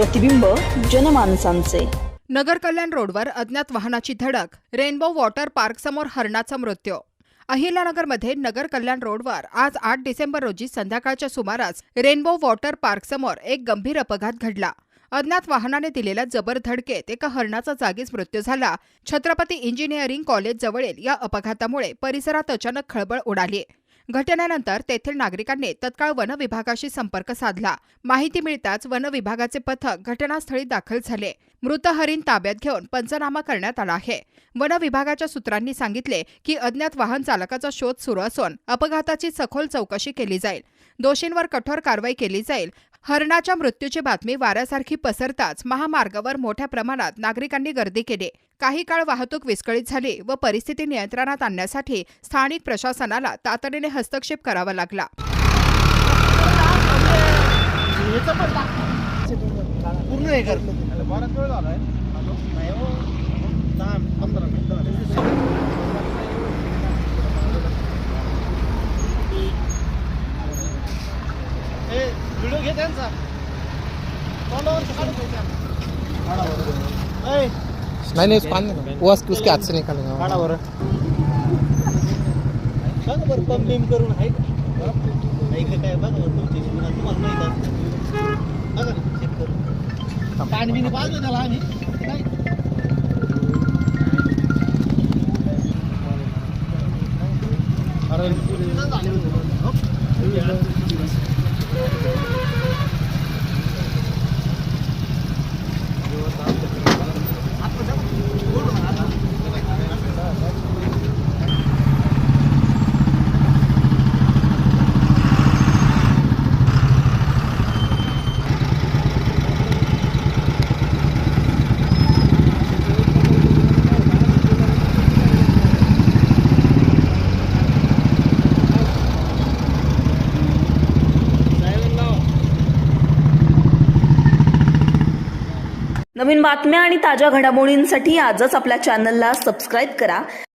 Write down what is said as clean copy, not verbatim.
प्रतिबिंब जनमानसांचे। नगर कल्याण रोडवर अज्ञात वाहनाची धडक, रेनबो वॉटर पार्क समोर हरणाचा मृत्यू। अहिल्यानगरमध्ये नगर कल्याण रोडवर आज 8 डिसेंबर रोजी संध्याकाळच्या सुमारास रेनबो वॉटर पार्क समोर एक गंभीर अपघात घडला। अज्ञात वाहनाने दिलेल्या जबर धडकेत एका हरणाचा जागीच मृत्यू झाला। छत्रपती इंजिनिअरिंग कॉलेज जवळील या अपघातामुळे परिसरात अचानक खळबळ उडाली। घटनेनंतर तेथील नागरिकांनी तत्काळ वन विभागाशी संपर्क साधला। माहिती मिळताच वन विभागाचे पथक घटनास्थळी दाखल झाले। मृत हरिण ताब्यात घेऊन पंचनामा करण्यात आला आहे। वन विभागाच्या सूत्रांनी सांगितले की अज्ञात वाहन चालकाचा शोध सुरू असून अपघाताची सखोल चौकशी केली जाईल। दोषींवर कठोर कारवाई केली जाईल। हरणाच्या मृत्यूची बातमी वाऱ्यासारखी पसरताच महामार्गावर मोठ्या प्रमाणात नागरिकांनी गर्दी केली। काही काळ वाहतूक विस्कळीत झाली व परिस्थिती नियंत्रणात आणण्यासाठी स्थानिक प्रशासनाला तातडीने हस्तक्षेप करावा लागला। व्हिडिओ घे त्यांचा नहीं वो उसके हाथ से निकालेगा। बरं पंप बिम करून आहे काय बघा तुमची तुम्हाला माहित आहे बघा चेक करून पाणी बिनी पाजलं त्याला आम्ही नवीन बातम्या आणि ताज्या घडामोडींसाठी आजच आपल्या चॅनलला सबस्क्राईब करा।